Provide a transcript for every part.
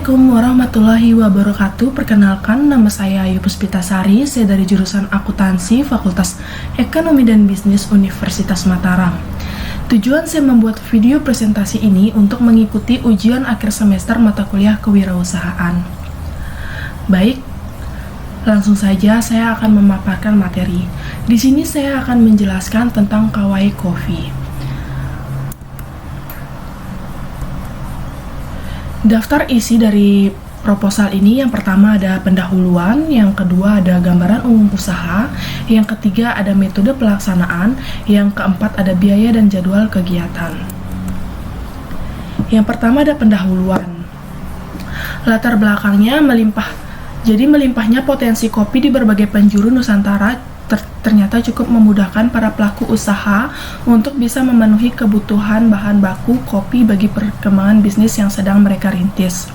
Assalamualaikum warahmatullahi wabarakatuh. Perkenalkan, nama saya Ayu Puspitasari. Saya dari jurusan Akuntansi Fakultas Ekonomi dan Bisnis Universitas Mataram. Tujuan saya membuat video presentasi ini untuk mengikuti ujian akhir semester mata kuliah kewirausahaan. Baik, langsung saja saya akan memaparkan materi. Di sini saya akan menjelaskan tentang Kawai Coffee. Daftar isi dari proposal ini, yang pertama ada pendahuluan, yang kedua ada gambaran umum usaha, yang ketiga ada metode pelaksanaan, yang keempat ada biaya dan jadwal kegiatan. Yang pertama ada pendahuluan. Latar belakangnya melimpah. Jadi melimpahnya potensi kopi di berbagai penjuru Nusantara ternyata cukup memudahkan para pelaku usaha untuk bisa memenuhi kebutuhan bahan baku kopi bagi perkembangan bisnis yang sedang mereka rintis.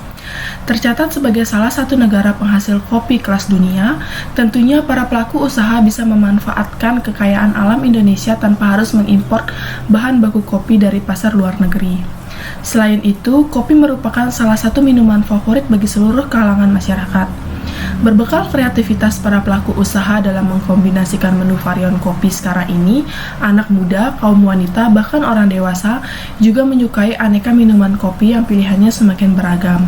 Tercatat sebagai salah satu negara penghasil kopi kelas dunia, tentunya para pelaku usaha bisa memanfaatkan kekayaan alam Indonesia tanpa harus mengimpor bahan baku kopi dari pasar luar negeri. Selain itu, kopi merupakan salah satu minuman favorit bagi seluruh kalangan masyarakat. Berbekal kreativitas para pelaku usaha dalam mengkombinasikan menu varian kopi sekarang ini, anak muda, kaum wanita, bahkan orang dewasa juga menyukai aneka minuman kopi yang pilihannya semakin beragam.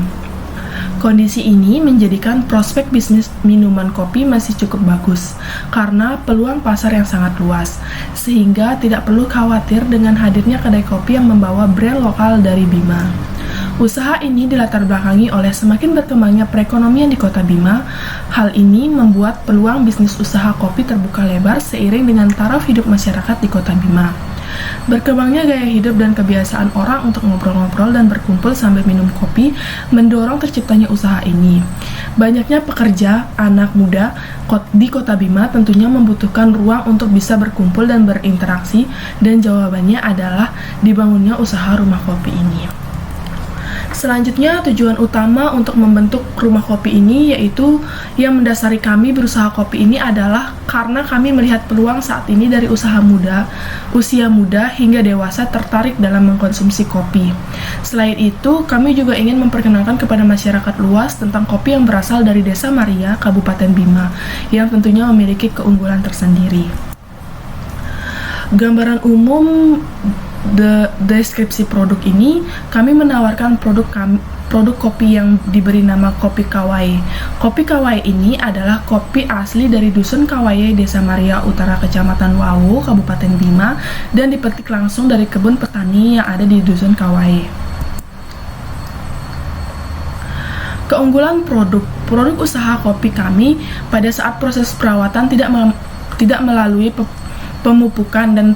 Kondisi ini menjadikan prospek bisnis minuman kopi masih cukup bagus karena peluang pasar yang sangat luas, sehingga tidak perlu khawatir dengan hadirnya kedai kopi yang membawa brand lokal dari Bima. Usaha ini dilatar belakangi oleh semakin berkembangnya perekonomian di Kota Bima. Hal ini membuat peluang bisnis usaha kopi terbuka lebar seiring dengan taraf hidup masyarakat di Kota Bima. Berkembangnya gaya hidup dan kebiasaan orang untuk ngobrol-ngobrol dan berkumpul sambil minum kopi mendorong terciptanya usaha ini. Banyaknya pekerja, anak muda di Kota Bima tentunya membutuhkan ruang untuk bisa berkumpul dan berinteraksi, dan jawabannya adalah dibangunnya usaha rumah kopi ini. Selanjutnya, tujuan utama untuk membentuk rumah kopi ini yaitu yang mendasari kami berusaha kopi ini adalah karena kami melihat peluang saat ini dari usia muda hingga dewasa tertarik dalam mengkonsumsi kopi. Selain itu, kami juga ingin memperkenalkan kepada masyarakat luas tentang kopi yang berasal dari Desa Maria, Kabupaten Bima, yang tentunya memiliki keunggulan tersendiri. Gambaran umum deskripsi produk ini, kami menawarkan produk kopi yang diberi nama Kopi Kawai. Kopi Kawai ini adalah kopi asli dari Dusun Kawai, Desa Maria Utara, Kecamatan Wawo, Kabupaten Bima, dan dipetik langsung dari kebun petani yang ada di Dusun Kawai. Keunggulan produk usaha kopi kami pada saat proses perawatan tidak melalui pemupukan dan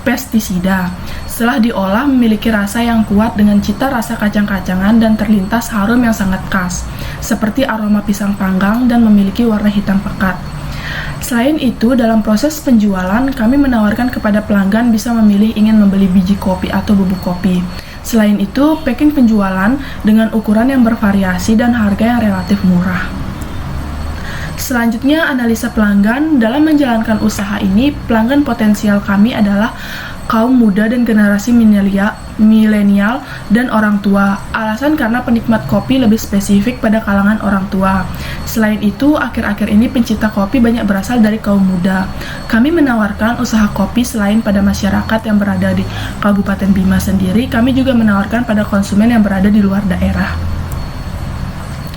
pestisida. Setelah diolah memiliki rasa yang kuat dengan cita rasa kacang-kacangan dan terlintas harum yang sangat khas, seperti aroma pisang panggang dan memiliki warna hitam pekat. Selain itu, dalam proses penjualan, kami menawarkan kepada pelanggan bisa memilih ingin membeli biji kopi atau bubuk kopi. Selain itu, packing penjualan dengan ukuran yang bervariasi dan harga yang relatif murah. Selanjutnya, analisa pelanggan. Dalam menjalankan usaha ini, pelanggan potensial kami adalah kaum muda dan generasi milenial dan orang tua. Alasan karena penikmat kopi lebih spesifik pada kalangan orang tua. Selain itu, akhir-akhir ini pencinta kopi banyak berasal dari kaum muda. Kami menawarkan usaha kopi selain pada masyarakat yang berada di Kabupaten Bima sendiri, kami juga menawarkan pada konsumen yang berada di luar daerah.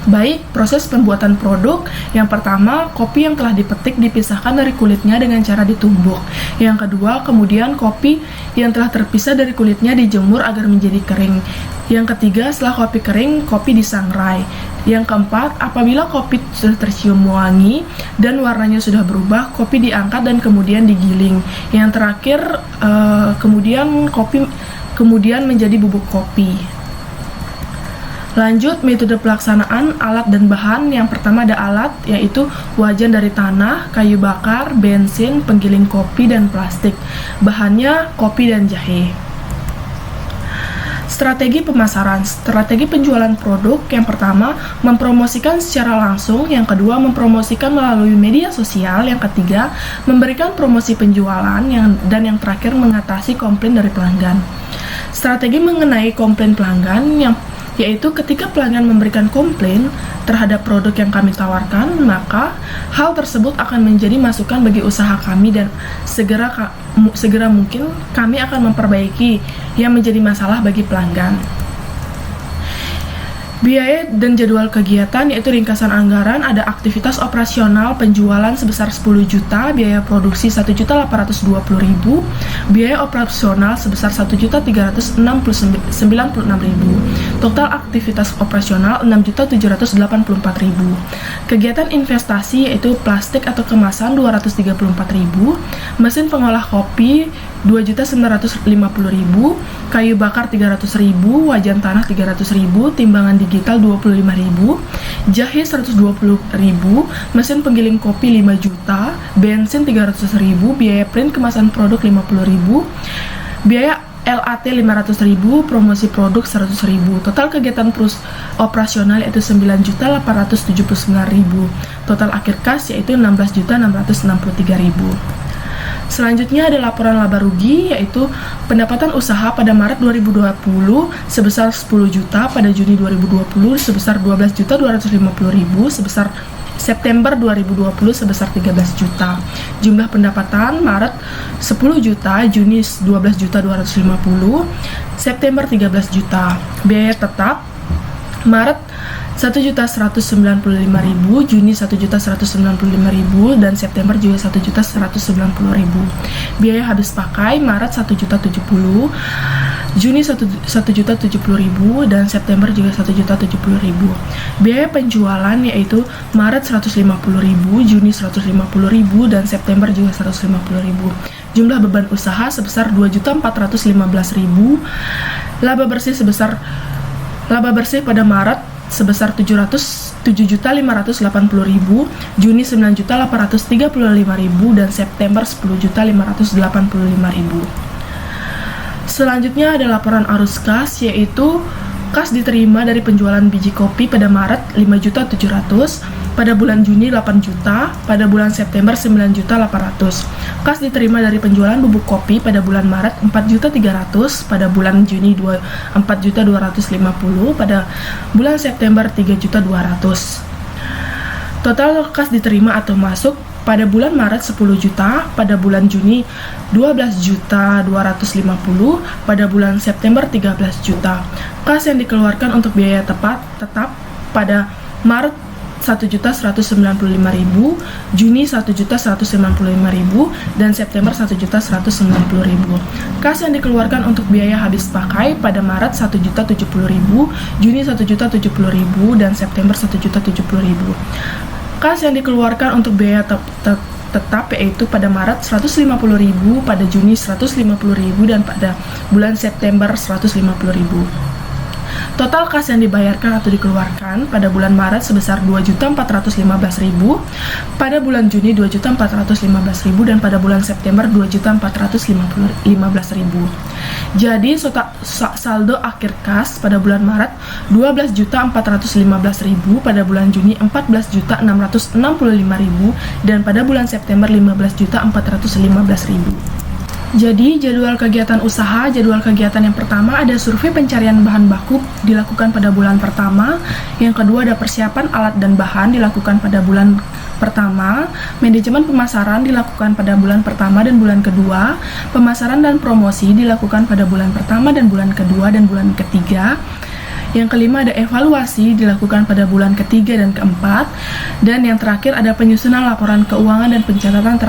Baik, proses pembuatan produk. Yang pertama, kopi yang telah dipetik dipisahkan dari kulitnya dengan cara ditumbuk. Yang kedua, kemudian kopi yang telah terpisah dari kulitnya dijemur agar menjadi kering. Yang ketiga, setelah kopi kering, kopi disangrai. Yang keempat, apabila kopi sudah tercium wangi dan warnanya sudah berubah, kopi diangkat dan kemudian digiling. Yang terakhir, kemudian menjadi bubuk kopi. Lanjut, metode pelaksanaan alat dan bahan. Yang pertama ada alat, yaitu wajan dari tanah, kayu bakar, bensin, penggiling kopi, dan plastik. Bahannya kopi dan jahe. Strategi pemasaran. Strategi penjualan produk. Yang pertama, mempromosikan secara langsung. Yang kedua, mempromosikan melalui media sosial. Yang ketiga, memberikan promosi penjualan. Dan yang terakhir, mengatasi komplain dari pelanggan. Strategi mengenai komplain pelanggan. yaitu ketika pelanggan memberikan komplain terhadap produk yang kami tawarkan, maka hal tersebut akan menjadi masukan bagi usaha kami dan segera mungkin kami akan memperbaiki yang menjadi masalah bagi pelanggan. Biaya dan jadwal kegiatan yaitu ringkasan anggaran, ada aktivitas operasional penjualan sebesar 10 juta, biaya produksi 1.820.000, biaya operasional sebesar 1.396.000, total aktivitas operasional 6.784.000, kegiatan investasi yaitu plastik atau kemasan 234.000, mesin pengolah kopi 2.950.000, kayu bakar 300.000, wajan tanah 300.000, timbangan digital 25.000, jahe 120.000, mesin penggiling kopi 5 juta, bensin 300.000, biaya print kemasan produk 50.000, biaya LAT 500.000, promosi produk 100.000, total kegiatan operasional yaitu 9.879.000, total akhir kas yaitu 16.663.000. Selanjutnya ada laporan laba rugi, yaitu pendapatan usaha pada Maret 2020 sebesar 10 juta, pada Juni 2020 sebesar 12.250.000, sebesar September 2020 sebesar 13 juta. Jumlah pendapatan Maret 10 juta, Juni 12.250, September 13 juta. Biaya tetap Maret 1.195.000, Juni 1.195.000, dan September juga 1.190.000. Biaya habis pakai Maret 1.070.000, Juni 1.070.000, dan September juga 1.070.000. Biaya penjualan yaitu Maret 150.000, Juni 150.000, dan September juga 150.000. Jumlah beban usaha sebesar 2.415.000. Laba bersih pada Maret sebesar 7.580.000, Juni 9.835.000, dan September 10.585.000. Selanjutnya ada laporan arus kas, yaitu kas diterima dari penjualan biji kopi pada Maret 5.700.000, pada bulan Juni 8 juta, pada bulan September 9.800.000. Kas diterima dari penjualan bubuk kopi pada bulan Maret 4.300.000, pada bulan Juni 4.250.000, pada bulan September 3.200.000. Total kas diterima atau masuk pada bulan Maret 10 juta, pada bulan Juni 12.250.000, pada bulan September 13 juta. Kas yang dikeluarkan untuk biaya tetap pada Maret 1.195.000, Juni 1.195.000, dan September 1.190.000. Kas yang dikeluarkan untuk biaya habis pakai pada Maret 1.070.000, Juni 1.070.000, dan September 1.070.000. Kas yang dikeluarkan untuk biaya tetap yaitu pada Maret 150.000, pada Juni 150.000, dan pada bulan September 150.000. Total kas yang dibayarkan atau dikeluarkan pada bulan Maret sebesar 2.415.000, pada bulan Juni 2.415.000, dan pada bulan September 2.415.000. Jadi saldo akhir kas pada bulan Maret 12.415.000, pada bulan Juni 14.665.000, dan pada bulan September 15.415.000. Jadi, jadwal kegiatan usaha, jadwal kegiatan yang pertama ada survei pencarian bahan baku dilakukan pada bulan pertama, yang kedua ada persiapan alat dan bahan dilakukan pada bulan pertama, manajemen pemasaran dilakukan pada bulan pertama dan bulan kedua, pemasaran dan promosi dilakukan pada bulan pertama dan bulan kedua dan bulan ketiga. Yang kelima ada evaluasi dilakukan pada bulan ketiga dan keempat, dan yang terakhir ada penyusunan laporan keuangan dan pencatatan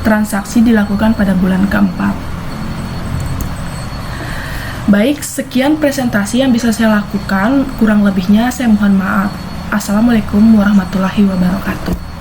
transaksi dilakukan pada bulan keempat. Baik, sekian presentasi yang bisa saya lakukan, kurang lebihnya saya mohon maaf. Assalamualaikum warahmatullahi wabarakatuh.